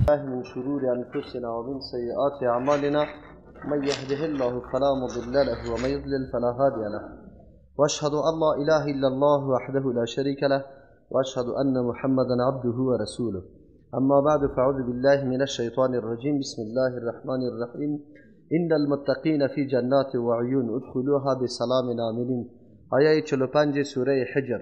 الله من شرور أنفسنا ومن سيئات أعمالنا من يهده الله فلا مضل له ومن يضلل فلا هادي له وأشهد أن لا إله إلا الله وحده لا شريك له وأشهد أن محمدا عبده ورسوله أما بعد فأعوذ بالله من الشيطان الرجيم بسم الله الرحمن الرحيم إن المتقين في جنات وعيون ادخلوها بسلام آمنين آیه 45 سوره حجر.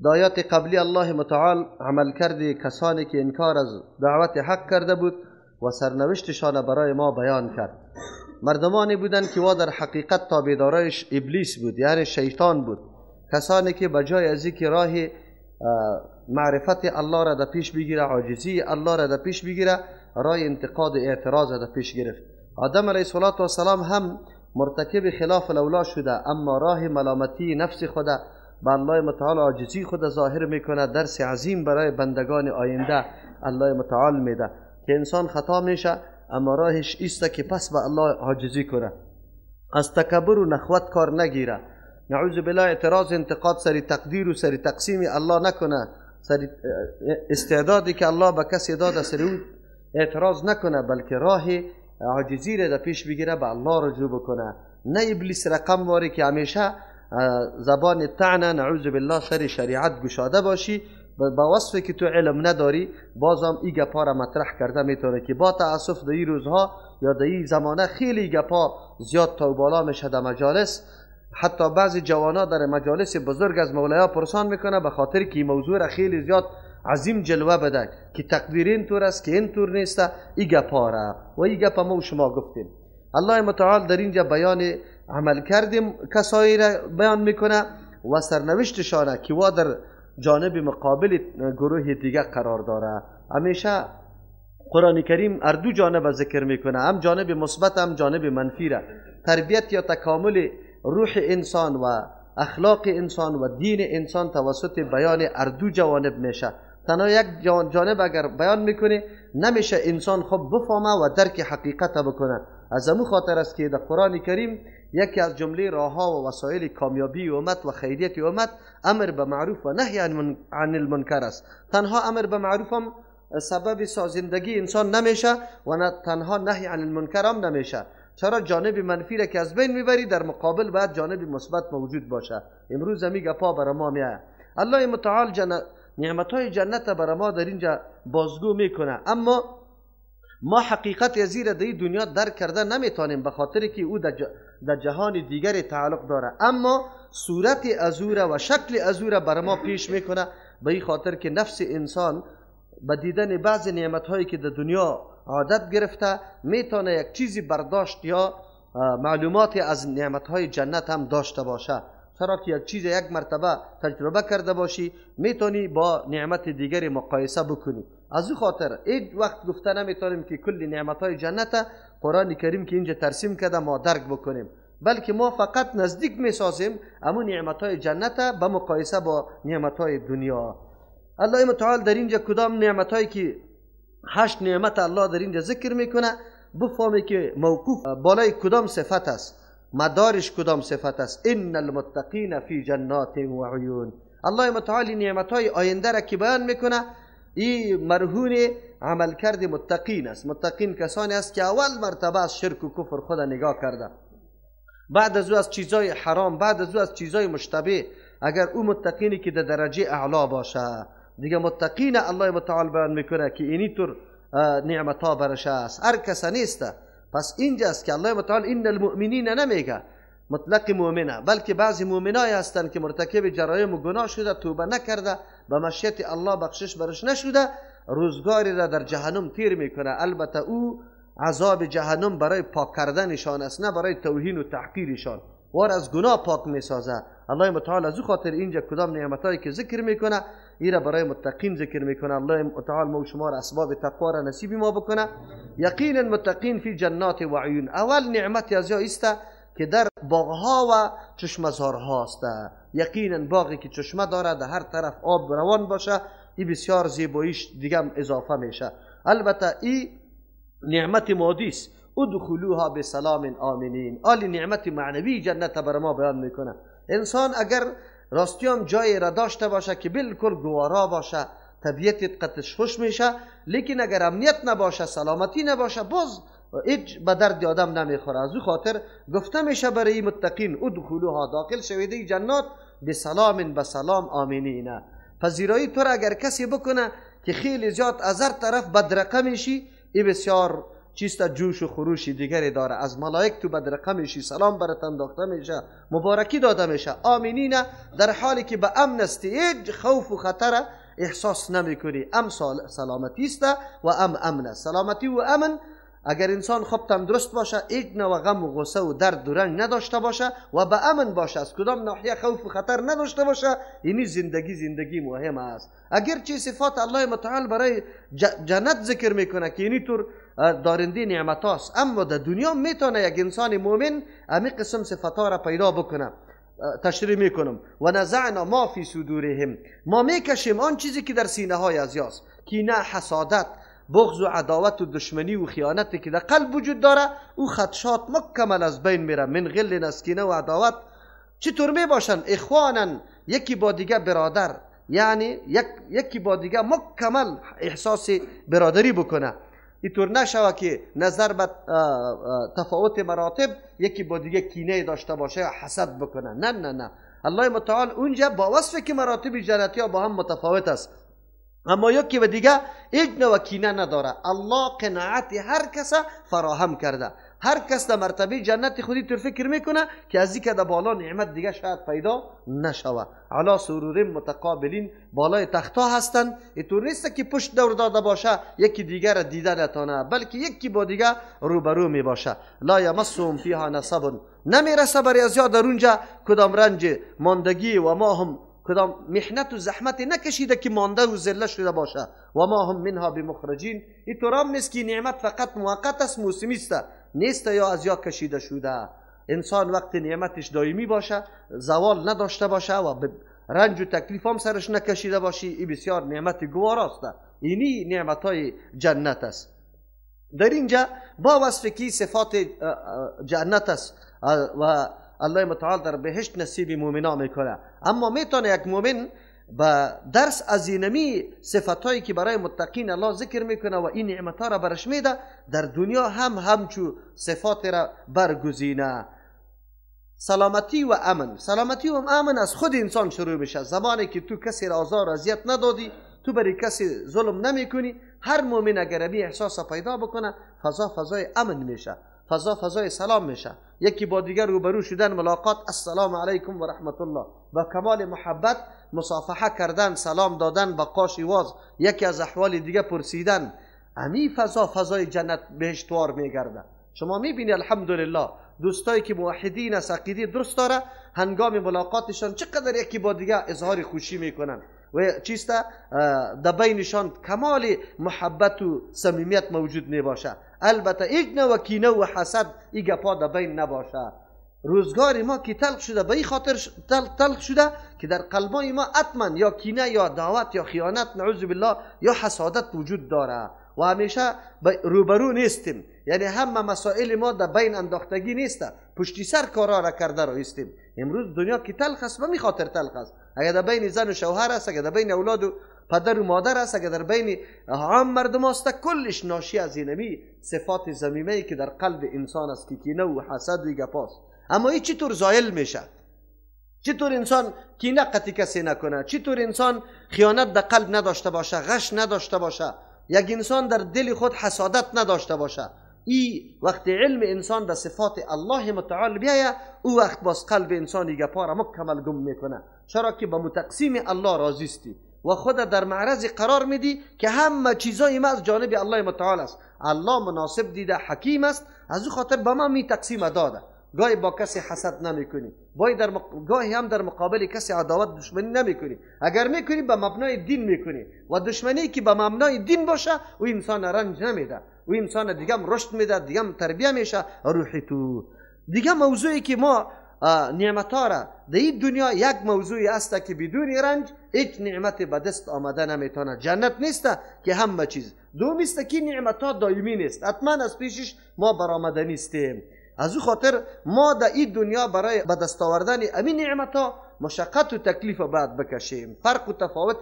دایات قبلی الله متعال عمل کرده کسانی که انکار از دعوت حق کرده بود و سرنوشتشان برای ما بیان کرد. مردمانی بودند که در حقیقت تابعدارایش ابلیس بود، یعنی شیطان بود. کسانی که بجای از اینکه راه معرفت الله را در پیش بگیره، عاجزی الله را در پیش بگیره، راه انتقاد و اعتراض را در پیش گرفت. آدم علیه السلام هم مرتکب خلاف الاولا شده، اما راه ملامتی نفس خود به الله متعال عاجزی خود ظاهر میکنه. درس عظیم برای بندگان آینده الله متعال میده که انسان خطا میشه اما راهش ایسته که پس به الله عاجزی کنه، از تکبر و نخوت کار نگیره، نعوذ بالله اعتراض انتقاد سری تقدیر و سری تقسیم الله نکنه، سری استعدادی که الله به کسی داده سری او اعتراض نکنه، بلکه راه عاجزی را در پیش بگیره، به الله رجوع بکنه. نه ابلیس رقم واری که همیشه زبان طعنه نعوذ بالله سر شریعت گشاده باشی، با وصفی که تو علم نداری بازم ای گپا را مطرح کرده میتونه که با تاسف در این روزها یا در این زمانه خیلی گپا زیاد تا بالا میشه در مجالس. حتی بعضی جوانا در مجالس بزرگ از مولایا پرسان میکنه به خاطر که این موضوع را خیلی زیاد عظیم جلوه بده که تقدیر این طور است که این طور نیست. ای گپا را و ای گپا ما و شما گفتیم. الله متعال در اینجا بیان عمل کردیم کسایی را بیان میکنه و سرنوشتشانه که وا در جانب مقابل گروه دیگه قرار داره. همیشه قرآن کریم اردو جانب ذکر میکنه، هم جانب مثبت هم جانب منفی را. تربیت یا تکامل روح انسان و اخلاق انسان و دین انسان توسط بیان اردو جوانب میشه. تنها یک جانب اگر بیان میکنه نمیشه انسان خب بفهمه و درک حقیقت بکنه. از امو خاطر است که در قرآن کریم یکی از جمله راهها و وسایل کامیابی امت و خیریت امت امر به معروف و نهی عن المنکر است. تنها امر به معروف هم سبب سازندگی انسان نمیشه و نه تنها نهی عن المنکر هم نمیشه. چرا؟ جانب منفی را که از بین میبری در مقابل باید جانب مثبت موجود باشه. امروز همی گپا برای ما میاد. الله متعال نعمتهای جنت برای ما در اینجا بازگو میکنه، اما ما حقیقت ازیر در این دنیا درک کرده نمیتونیم به خاطر که او در جهان دیگری تعلق داره، اما صورت ازوره و شکل ازوره برای ما پیش میکنه. به این خاطر که نفس انسان به دیدن بعض نعمتهایی که در دنیا عادت گرفته میتونه یک چیزی برداشت یا معلوماتی از نعمتهای جنت هم داشته باشه. چرا که یک چیز یک مرتبه تجربه کرده باشی میتونی با نعمت دیگری مقایسه بکنی. از این خاطر یک وقت گفته نمیتونیم که کل نعمتهای جنت قرآن کریم که اینجا ترسیم کرده ما درک بکنیم، بلکه ما فقط نزدیک میسازیم امون نعمتهای جنت به مقایسه با نعمتهای دنیا. الله متعال در اینجا کدام نعمتهایی که 8 نعمت الله در اینجا ذکر میکنه بفهمی که موقوف بالای کدام صفت است، مدارش کدام صفت است. ان المتقین فی جنات و عیون. الله متعال نعمتهای آینده را که بیان میکنه این مرهون عملکرد متقین است. متقین کسانی است که اول مرتبه از شرک و کفر خود نگاه کرده، بعد از او از چیزای حرام، بعد از او از چیزای مشتبه. اگر او متقینی که در درجه اعلا باشه دیگه متقین الله متعال بیان میکنه که اینی طور نعمتها برش است، هر کس نیسته. پس اینجاست که الله متعال این المؤمنین نمیگه مطلق مؤمنه، بلکه بعضی مؤمنای هستند که مرتکب جرایم و گناه شده، توبه نکرده، به مشیت الله بخشش برش نشده، روزگاری را در جهنم تیر میکنه. البته او عذاب جهنم برای پاک کردنشان است، نه برای توهین و تحقیرشان. وار از گناه پاک میسازه. الله متعال از او خاطر اینجا کدام نعمتایی که ذکر میکنه ایرا برای متقین ذکر میکنه. الله متعال ما و شما را اسباب تقوا را نصیب ما بکنه. یقینا متقین فی جنات و عیون. اول نعمتی از است که در باغها و چشمزارها است. یقینا باغی که چشمه داره در هر طرف آب روان باشه، این بسیار زیباییش دیگه اضافه میشه. البته این نعمت مادی است. ادخلوها بسلام آمنین. آلی نعمت معنوی جنت بر ما بیان میکنه. انسان اگر راستیام جایی را داشته باشه که بالکل گوارا باشه، طبیعتت قطعش خوش میشه. لیکن اگر امنیت نباشه، سلامتی نباشه، باز هیچ به درد آدم نمیخوره. از او خاطر گفته میشه برای متقین ادخلوها، داخل شویده جنات بسلام، بسلام آمینین. پذیرایی تو را اگر کسی بکنه که خیلی زیاد از هر طرف بدرقه میشی، این بسیار چیست جوش و خروشی دیگری داره. از ملائک تو بدرقه میشی، سلام برات انداخته میشه، مبارکی داده میشه، آمینین، در حالی که به امن استی، هیچ خوف و خطر احساس نمیکنی. سلامتی است و امن. سلامتی و امن اگر انسان خوب تندرست باشه، یک نوع غم و غصه و درد و رنج نداشته باشه و به امن باشه، از کدام ناحیه خوف و خطر نداشته باشه، اینی زندگی مهم است. اگر چه صفات الله متعال برای جنت ذکر میکنه که اینی طور دارنده نعمت هاست، اما در دنیا میتونه یک انسان مومن امی قسم صفات ها را پیدا بکنه. تشریح میکنم و نزعنا ما فی صدورهم، ما میکشیم آن چیزی که در سینه های ازیاست، کینه، حسادت، بغض و عداوت و دشمنی و خیانتی که در قلب وجود داره، او خدشات مکمل از بین میره. من غل، نسکینه و عداوت چطور می باشن؟ اخوانن، یکی با دیگه برادر، یعنی یکی با دیگه مکمل احساس برادری بکنه. اینطور نشوه که نظر به تفاوت مراتب یکی با دیگه کینه داشته باشه یا حسد بکنه. نه نه نه، الله متعال اونجا با وصف که مراتب جنتی ها با هم متفاوت است، اما یکی به دیگه هیچ نوع کینه نداره. الله قناعت هر کس فراهم کرده. هر کس در مرتبه جنت خودی طور فکر میکنه که از اینکه در بالا نعمت دیگه شاید پیدا نشوه. علی سرور متقابلین، بالای تختا هستند. اینطور نیست که پشت دور داده باشه یکی دیگر دیده نتانه، بلکه یکی با دیگه روبرو می باشه. لا یمسهم فیها نصب، نمیرسه برای از یاد در اونجا کدام رنج، ماندگی و ما هم کدام محنت و زحمت نکشیده که مانده و ذله شده باشه. و ما هم منها بمخرجین، اینطور هم نیست که نعمت فقط موقت است، موسمی است، نیست یا از یا کشیده شده. انسان وقت نعمتش دائمی باشه، زوال نداشته باشه و رنج و تکلیف هم سرش نکشیده باشی، این بسیار نعمت گواراست. اینی نعمت های جنت است. در اینجا با وصف کی صفات جنت است و الله متعال در بهشت نصیب مومنا میکنه. اما میتونه یک مومن با درس از اینمی صفاتایی که برای متقین الله ذکر میکنه و این نعمتها را برش میده، در دنیا همچو صفات را برگزینه. سلامتی و امن. سلامتی و امن از خود انسان شروع بشه. زمانی که تو کسی را آزار و اذیت ندادی، تو برای کسی ظلم نمی کنی، هر مومن اگر این احساس پیدا بکنه، فضای امن میشه، فضای سلام میشه. یکی با دیگر روبرو شدن، ملاقات، السلام علیکم و رحمت الله، با کمال محبت مصافحه کردن، سلام دادن، با قاش واز یکی از احوال دیگه پرسیدن، امی فضای جنت بهشتوار میگرده. شما میبینی الحمدلله دوستایی که موحدین است، عقیده درست داره، هنگام ملاقاتشان چقدر یکی با دیگه اظهار خوشی میکنن و چیسته در بینشان کمال محبت و صمیمیت موجود نباشه. البته یک نوع کینه و حسد این گپا در بین نباشه. روزگار ما که تلخ شده، به این خاطر تلخ شده که در قلبای ما حتما یا کینه یا دعوت یا خیانت نعوذ بالله یا حسادت وجود داره و همیشه روبرو نیستیم. یعنی همه مسائل ما در بین انداختگی نیست، پشتی سر کارا را کرده رایستیم. امروز دنیا که تلخ است، به می خاطر تلخ است. اگر در بین زن و شوهر است، اگر در بین اولاد و پدر و مادر است، اگر در بین عام مردم است، کلش ناشی از اینمی صفات ذمیمه‌ای که در قلب انسان است که کینه و حسد و گپاست. اما این چطور زائل میشه؟ چطور انسان کینه قطعی کسی نکنه؟ چطور انسان خیانت در قلب نداشته باشه، غش نداشته باشه، یک انسان در دل خود حسادت نداشته باشه؟ این وقت علم انسان در صفات الله متعال بیایه، او وقت باز قلب انسان گپا را مکمل گم میکنه. چرا که با متقسیم الله راضی استی و خود در معرض قرار میدی که همه چیزای ما از جانب الله متعال است. الله مناسب دیده، حکیم است، از او خاطر به ما می تقسیم داده. گاهی با کسی حسد نمی کنی، گاهی هم در مقابل کسی عداوت دشمنی نمی کنی. اگر می کنی به مبنای دین می کنی و دشمنی که به مبنای دین باشه او انسان رنج نمیده، او انسان دیگه هم رشد میده، دیگه هم تربیه میشه روحی تو. دیگه موضوعی که ما نعمتها را در این دنیا، یک موضوعی است که بدون رنج هیچ نعمت به دست آمده نمیتونه. جنت نیست که همه چیز. دوم است که نعمتها دائمی نیست، حتما از پیشش ما برآمده نیستیم. از او خاطر ما در این دنیا برای به دست آوردن همین نعمتها مشقت و تکلیف باید بکشیم. فرق و تفاوت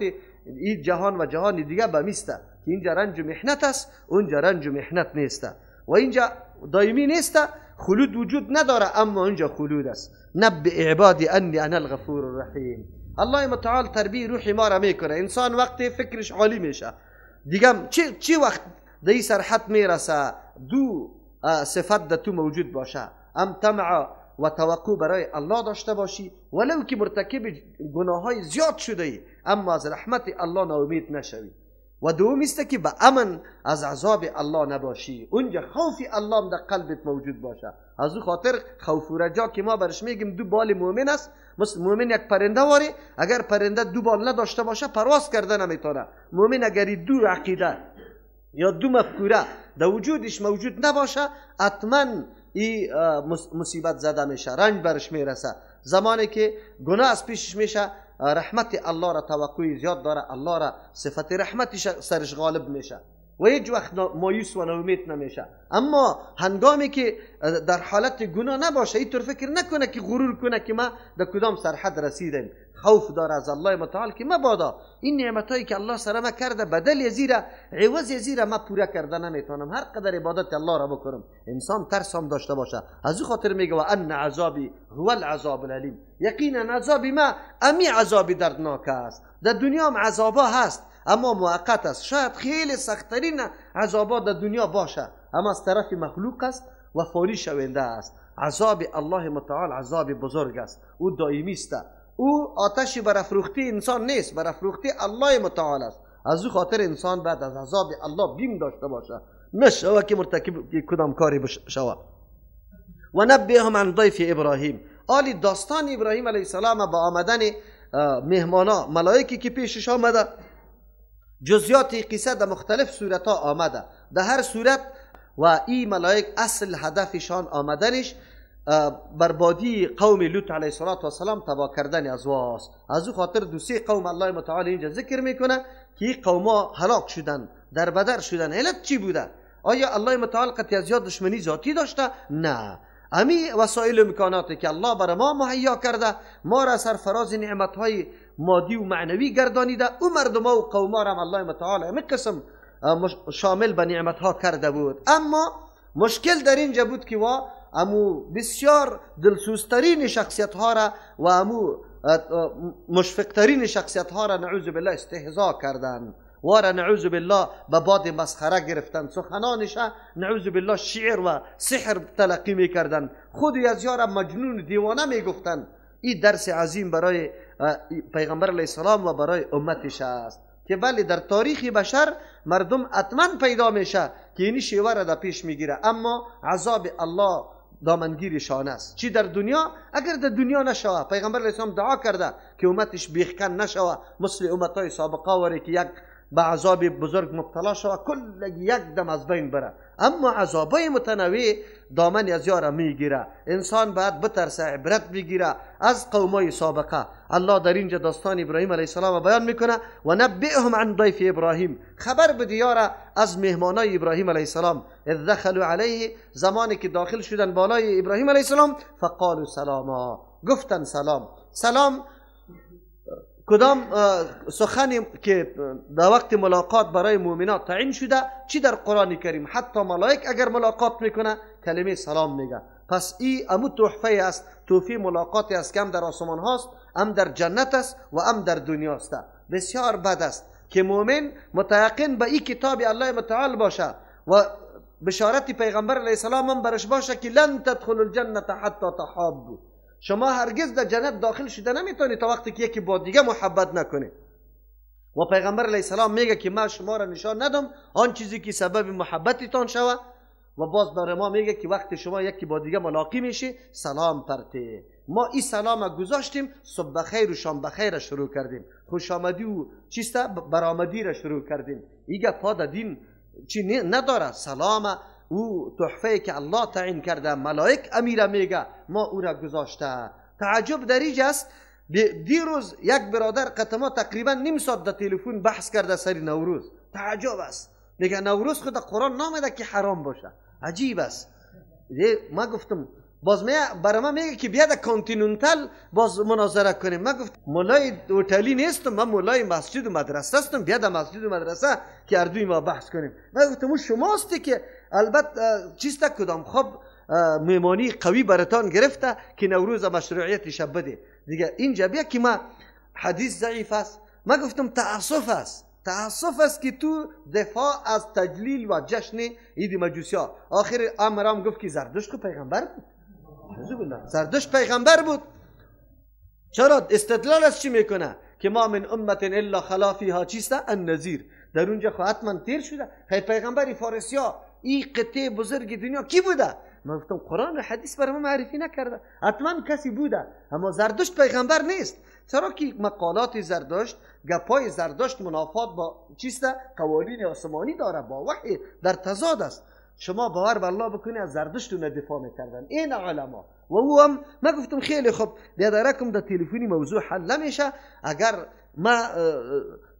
این جهان و جهان دیگه به میسته که اینجا رنج و محنت است، اونجا رنج و محنت نیسته و اینجا دائمی نیسته، خلود وجود نداره اما اونجا خلود است. نبئ عبادی انی انا الغفور الرحیم. الله متعال تربیه روحی ما را میکنه. انسان وقتی فکرش عالی میشه دیگه چی وقت دی سرحت میرسه دو صفت در تو موجود باشه، ام طمع و توقع برای الله داشته باشی ولو که مرتکب گناه های زیاد شده ای اما از رحمت الله ناامید نشوی، و دوم است که به امن از عذاب الله نباشی، اونجا خوف الله در قلبت موجود باشه. از او خاطر خوف و رجا که ما برش میگیم دو بال مؤمن است. مثل مؤمن یک پرنده واری، اگر پرنده دو بال نداشته باشه پرواز کرده نمیتونه. مؤمن اگر دو عقیده یا دو مفکوره در وجودش موجود نباشه حتما این مصیبت زده میشه، رنج برش میرسه. زمانی که گناه از پیشش میشه رحمت الله را توقعی زیاد داره، الله را صفت رحمتش سرش غالب میشه و هیچ وقت مایوس و ناامید نمیشه. اما هنگامی که در حالت گناه نباشه اینطور فکر نکنه که غرور کنه که ما در کدام سرحد رسیدیم، خوف داره از الله متعال که مبادا این نعمتایی که الله سر ما کرده بدل یزیره عوض یزیره ما پوره کرده نمیتونم، هر قدر عبادت الله را بکنم. انسان ترس هم داشته باشه. از او خاطر میگه و ان عذابی هو العذاب العلیم، یقینا عذابی ما امی عذابی دردناک است. در دنیا هم عذابا هست اما موقت است، شاید خیلی سخت‌ترین عذابات در دنیا باشه اما از طرف مخلوق است و فوری شونده است. عذاب الله متعال عذاب بزرگ است، او دائمی است، او آتشی برافروختی انسان نیست، برافروختی الله متعال است. از او خاطر انسان بعد از عذاب الله بیم داشته باشه، نشوه که مرتکب کدام کاری بشوه. و نبئهم عن ضیف ابراهیم. آلی داستان ابراهیم علیه السلام با آمدن مهمانا ملائکی که پیشش آمده، جزیات قصه در مختلف صورت ها آمده. در هر صورت و این ملائک اصل هدفشان آمدنش بربادی قوم لوط علیه السلام تباه کردن ازواست. از او خاطر دو سه قوم الله متعال اینجا ذکر میکنه که این قوم ها هلاک شدن، در بدر شدن. علت چی بوده؟ آیا الله متعال قطعی از یاد دشمنی ذاتی داشته؟ نه، امی وسایل و امکاناتی که الله برای ما مهیا کرده ما را سرفراز نعمت های مادی و معنوی گردانیده، او مردم ها و قوم ها را الله متعال همه قسم شامل به نعمت ها کرده بود. اما مشکل در اینجا بود که امو بسیار دلسوزترین شخصیت ها را و امو مشفقترین شخصیت ها را نعوذ بالله استهزا کردند و را نعوذ بالله به باد مسخره گرفتند، سخنانش نعوذ بالله شعر و سحر تلقی میکردند، خود یزیار مجنون دیوانه میگفتند. این درس عظیم برای پیغمبر علیه السلام و برای امتش است که بله در تاریخ بشر مردم حتما پیدا میشه که اینی شیوه را در پیش میگیره، اما عذاب الله دامنگیرشان است. چی در دنیا؟ اگر در دنیا نشوه، پیغمبر علیه السلام دعا کرده که امتش بیخکن نشوه مثل امتهای سابقه وری که یک به عذاب بزرگ مبتلا شوه کل یک دم از بین بره. اما عذابای متنوع دامن از یارا میگیره، انسان باید بترسه، عبرت بگیره از قومای سابقه. الله در اینجا داستان ابراهیم علیه السلام بیان میکنه و نبئهم عن ضیف ابراهیم، خبر بده یارا از مهمانای ابراهیم علیه السلام. اذ دخلوا علیه، زمانی که داخل شدن بالای ابراهیم علیه السلام، فقالوا سلاما، گفتن سلام. سلام کدام سخنی که در وقت ملاقات برای مؤمنات تعیین شده چی در قرآن کریم، حتی ملائک اگر ملاقات میکنه کلمه سلام میگه. پس این امو تحفه است، تحفه ملاقاتی است که هم در آسمان هاست، هم در جنت است و هم در دنیا است. بسیار بد است که مؤمن متیقن به این کتاب الله متعال باشه و بشارت پیغمبر علیه السلام هم برش باشه که لن تدخل الجنه حتی تحابوا، شما هرگز در جنت داخل شده نمیتونی تا وقتی که یکی با دیگه محبت نکنه. و پیغمبر علیه السلام میگه که ما شما را نشان ندم آن چیزی که سبب محبتتان شوه. و باز برای ما میگه که وقتی شما یکی با دیگه ملاقات میشی سلام پرته. ما این سلام گذاشتیم، صبح بخیر و شام بخیر شروع کردیم، خوش آمدی و چیستا برآمدی را شروع کردیم. ایگه پا در دین چی نداره. سلام او تحفه که الله تعیین کرده، ملائک امیر میگه ما او را گذاشته. تعجب در اینجا است. دیروز یک برادر قطما تقریبا نیم ساعت در تلفن بحث کرده سری نوروز. تعجب است، میگه نوروز خود قرآن نامده که حرام باشه. عجیب است. ما گفتم باز برای من میگه که بیا در کانتیننتال باز مناظره کنیم. من گفت مولای هتلی نیستم، من مولای مسجد و مدرسه هستم، بیا در مسجد و مدرسه که اردوی ما بحث کنیم. من گفتم شماستی که البته چیستا کدام خب میمانی قوی براتان گرفته که نوروز مشروعیتش بده دیگه. اینجا بیا که ما حدیث ضعیف است. من گفتم تعصف است که تو دفاع از تجلیل و جشن عید مجوسی ها. آخر امرام گفت که زردشت پیغمبر بود. زردشت پیغمبر بود. چرا استدلال از چی میکنه که ما من امت الا خلا فیها چیسته النذیر، در اونجا حتما تیر شده. خیر پیغمبری فارسی ها این قطعه بزرگ دنیا کی بوده؟ من گفتم قرآن و حدیث برای ما معرفی نکرده. حتما کسی بوده اما زردشت پیغمبر نیست. چرا که مقالات زردشت، گپای زردشت منافات با چیسته قوانین آسمانی داره، با وحی در تضاد است. شما باور به الله بکنی از زردشت رو دفاع میکردن این علما. و او هم ما گفتم خیلی خوب بیادرکم در تلفنی موضوع حل نمیشه. اگر ما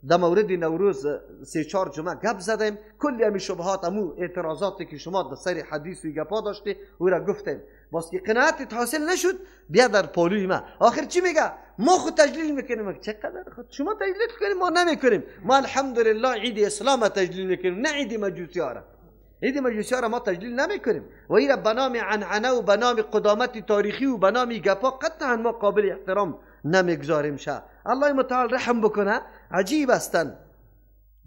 در مورد نوروز 3-4 جمعه گپ زدیم، کلی همی شبهات امو اعتراضاتی که شما در سر حدیث و گپا داشتی او را گفتیم. باز که قناعت حاصل نشد بیا در پالوی ما. آخر چی میگه؟ ما خود تجلیل میکنیم. چقدر خود شما تجلیل کنیم ما نمیکنیم. ما الحمدلله عید اسلام تجلیل میکنیم، نه عید مجوسی ها را. عید مجوسی ها را ما تجلیل نمیکنیم و این را به نام عنعنه و به نام قدامت تاریخی و به نام گپا قطعا ما قابل احترام نمیگذاریم. شه الله متعال رحم بکنه. عجیب استن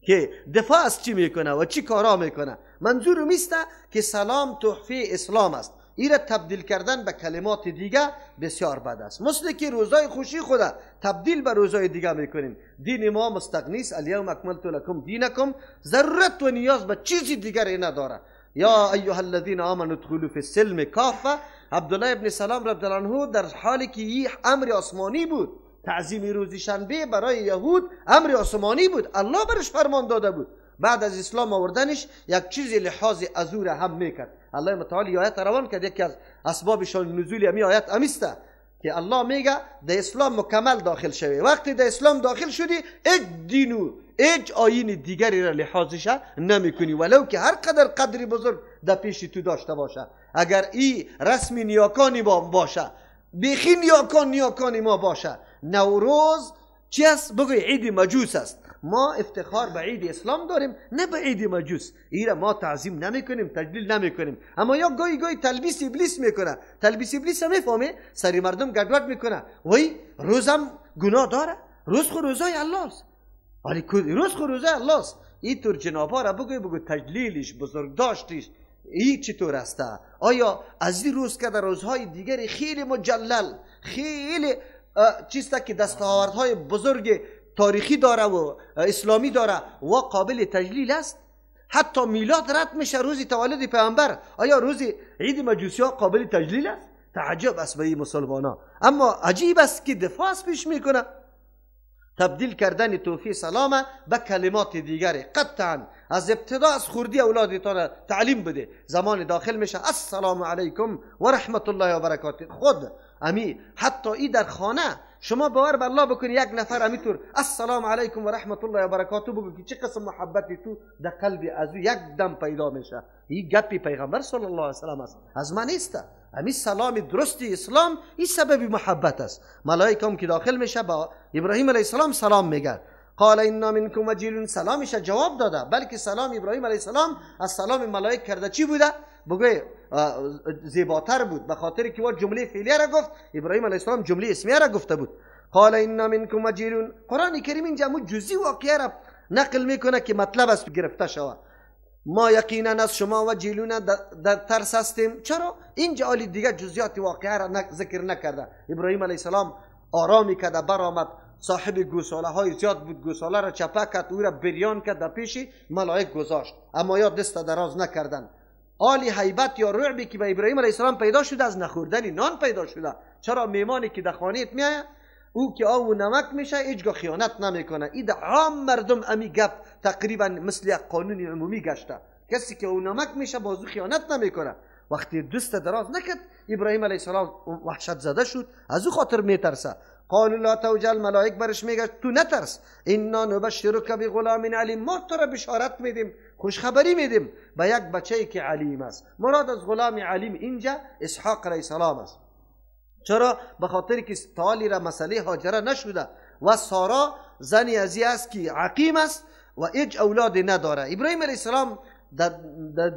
که دفاع از چی میکنه و چی کارا میکنه. منظور میسته که سلام تحفه اسلام است. این را تبدیل کردن به کلمات دیگه بسیار بد است. مثل که روزای خوشی خدا تبدیل به روزای دیگه میکنیم. دین ما مستغنی است. الیوم اکملت لکم دینکم، ضرورت و نیاز به چیزی دیگری نداره. یا ایها الذین آمنوا ادخلوا فی السلم کافه. عبدالله ابن سلام رضی الله عنه در حالی که این امر آسمانی بود، تعظیم روز شنبه برای یهود امر آسمانی بود، الله برش فرمان داده بود. بعد از اسلام آوردنش یک چیزی لحاظ از او را هم میکرد. الله متعالی آیت روان کرد. یکی از اسباب شان نزول امی آیت امیسته که الله میگه در اسلام مکمل داخل شوی. وقتی در اسلام داخل شدی اج دینو اج آیین دیگری را لحاظش نمیکنی، ولو که هر قدر قدری بزرگ در پیش تو داشته باشه. اگر ای رسمی نیاکانی باشه، بیخی نیاکانی ما باشه. نوروز چی است؟ بگوی عید مجوس است. ما افتخار به عید اسلام داریم نه به عید مجوس. ایره ما تعظیم نمیکنیم، تجلیل نمیکنیم. اما یا گاهی تلبیس ابلیس میکنه. تلبیس ابلیس هم میفهمه، سری مردم گډوډ میکنه. وای روزم گناه داره، روز خو روزای الله است. ولی روز خو روزای الله است. این طور جنابا را بگو تجلیلش، بزرگ داشتیش این چطور است؟ آیا از این روز که در روزهای دیگری خیلی مجلل، خیلی چیستا که دستاوردهای بزرگ تاریخی داره و اسلامی داره و قابل تجلیل است؟ حتی میلاد رد میشه روزی تولد پیامبر. آیا روزی عید مجوسی ها قابل تجلیل است؟ تعجب است به این مسلمان ها. اما عجیب است که دفاع پیش میکنه. تبدیل کردن توفی سلام به کلمات دیگری. قطعا از ابتدا از خوردی اولادتان تعلیم بده. زمان داخل میشه السلام علیکم و رحمت الله و برکاته. خود امی حتی ای در خانه شما باور به الله بکنی یک نفر امیطور السلام علیکم و رحمت الله و برکاته بگو که چه قسم محبتی تو در قلب از او یک دم پیدا میشه. این گپی پیغمبر صلی الله علیه وسلم است، از من نیست. امی سلام درستی اسلام این سبب محبت است. ملائکه هم که داخل میشه با ابراهیم علیه السلام سلام میگن. قال انا منکم وجیلون، سلامش جواب داده. بلکه سلام ابراهیم علیه السلام از سلام ملائکه کرده چی بوده؟ بگوی زیباتر بود، به خاطر که وقت جمله فعلیه را گفت، ابراهیم علیه السلام جمله اسمیه را گفته بود. قال انا منکم وجیلون. قرآن کریم اینجا جزئی واقعه را نقل میکنه که مطلب است گرفته شود. ما یقینا از شما وجیلون در ترس هستیم. چرا؟ اینجا آلی دیگه جزئیات واقعه را ذکر نکرده. ابراهیم علیه السلام آرامی کرده، برآمد، صاحب گوساله های زیاد بود، گوساله را چپه کرد، او را بریان کرد، در پیش ملائک گذاشت، اما یا دست دراز نکردن. آلی حیبت یا رعبی که به ابراهیم علیه السلام پیدا شده از نخوردن نان پیدا شده. چرا؟ میمانی که در خانه‌ات میآید او که آب و نمک میشه هیچگاه خیانت نمیکنه. این در عام مردم امی گپ تقریبا مثل یک قانون عمومی گشته. کسی که او نمک میشه بازو خیانت نمیکنه. وقتی دست دراز نکرد ابراهیم علیه السلام وحشت زده شد، از او خاطر میترسه. قالوا لا توجل، ملائک برش میگه تو نترس، انا نبشرک بغلام علیم، ما تو را بشارت میدیم، خوشخبری میدیم به یک بچه‌ای که علیم است. مراد از غلام علیم اینجا اسحاق علیه السلام است. چرا؟ به خاطر که تالی را مسئله هاجره نشده و سارا زنی ازی است که عقیم است و هیچ اولاد نداره. ابراهیم علیه السلام در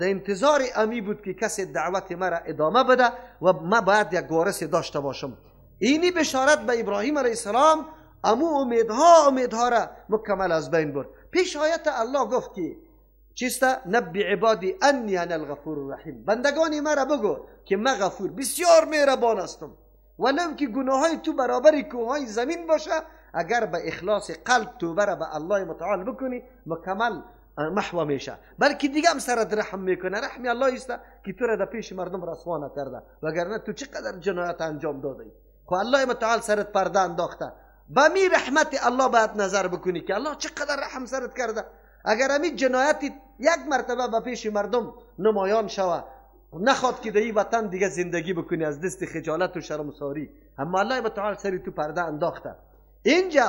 انتظار امی بود که کسی دعوت مرا ادامه بده و ما باید یک وارث داشته باشم. اینی بشارت به ابراهیم علیه السلام امو امیدها را مکمل از بین برد. پیش آیت الله گفت که چیست؟ نبی عبادی انی انا الغفور الرحیم، بندگانی مرا بگو که من غفور بسیار مهربان هستم. ولو که گناههای تو برابر کوههای زمین باشه، اگر به اخلاص قلب توبه را به الله متعال بکنی مکمل محو میشه، بلکه دیگه هم سرت رحم میکنه. رحم الله است که تو را در پیش مردم رسوا نکرده، وگرنه تو چقدر جنایت انجام دادی. خو الله متعال سرت پرده انداخته. به می رحمت الله باید نظر بکنی که الله چقدر رحم سرت کرده. اگر همین جنایت یک مرتبه به پیش مردم نمایان شوه، نخواد که در این وطن دیگه زندگی بکنی از دست خجالت و شرمساری، اما الله متعال سری تو پرده انداخته. اینجا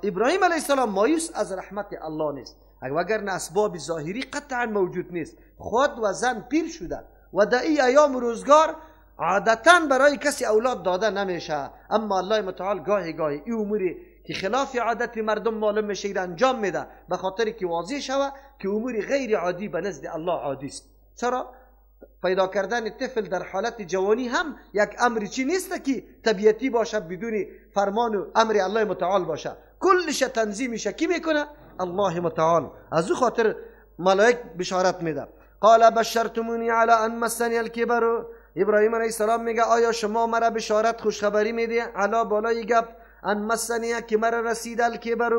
ابراهیم علیه السلام مایوس از رحمت الله نیست، وگرنه اسباب ظاهری قطعا موجود نیست. خود و زن پیر شده و در این ایام روزگار عادتا برای کسی اولاد داده نمیشه، اما الله متعال گاهی گاهی این اموری که خلاف عادت مردم معلوم میشه ایر انجام میده، به خاطر که واضح شوه که اموری غیر عادی به نزد الله عادی است. چرا؟ پیدا کردن طفل در حالت جوانی هم یک امری چی نیست که طبیعتی باشه، بدون فرمان و امر الله متعال باشه، کلش تنظیم میشه. کی میکنه؟ الله متعال. از او خاطر ملائک بشارت میده. قال بشرتمونی علی ان مسنی الکبر، ابراهیم علیه السلام میگه آیا شما مرا بشارت خوشخبری میدی علا بالای گپ ان مسنی که مرا رسید الکبر،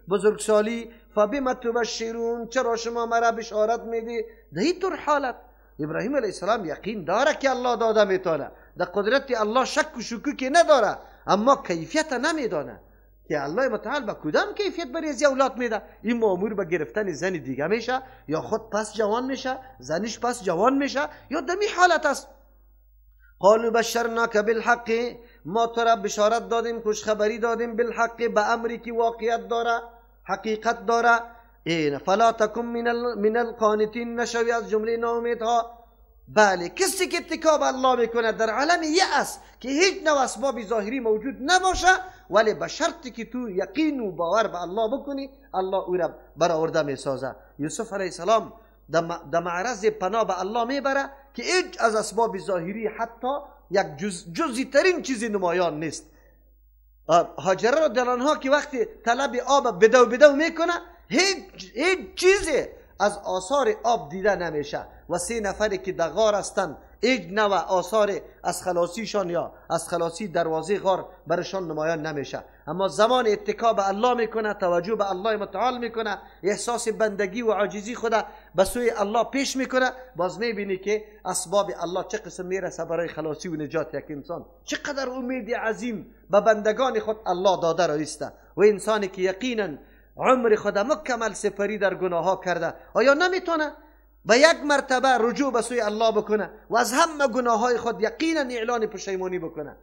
بزرگسالی، فبما تبشرون، چرا شما مرا بشارت میدی در این طور حالت؟ ابراهیم علیه السلام یقین داره که الله داده میتونه، در قدرت الله شک و شکوکی نداره، اما کیفیت نمیدانه که الله متعال به کدام کیفیت برای اولاد میده. این مامور به گرفتن زن دیگه میشه، یا خود پس جوان میشه، زنش پس جوان میشه، یا دمی حالت است. قالوا بشرناک بالحق، ما تو را بشارت دادیم، خوشخبری دادیم، بالحق، به امری که واقعیت داره، حقیقت داره. این فلا تکن من القانتین، نشوی از جمله ناامیدها. بله، کسی که اتکا به الله میکنه در عالم یأس که هیچ نوع اسباب ظاهری موجود نباشه، ولی به شرطی که تو یقین و باور به الله بکنی، الله او را برآورده میسازه. یوسف علیه السلام در معرض پناه به الله میبره که هیچ از اسباب ظاهری حتی یک جزئی ترین چیزی نمایان نیست. هاجره رضی الله عنها که وقتی طلب آب بدو میکنه، هیچ چیزی از آثار آب دیده نمیشه، و 3 نفری که در غار هستند هیچ نوع آثار از خلاصیشان یا از خلاصی دروازه غار برشان نمایان نمیشه. اما زمان اتکا به الله میکنه، توجه به الله متعال میکنه، احساس بندگی و عاجزی خود به سوی الله پیش میکنه، باز میبینی که اسباب الله چه قسم میرسه برای خلاصی و نجات یک انسان. چقدر امید عظیم به بندگان خود الله داده رایسته. و انسانی که یقینا عمر خود مکمل سپری در گناه ها کرده، آیا نمیتونه به یک مرتبه رجوع به سوی الله بکنه و از همه گناه های خود یقینا اعلان پشیمانی بکنه؟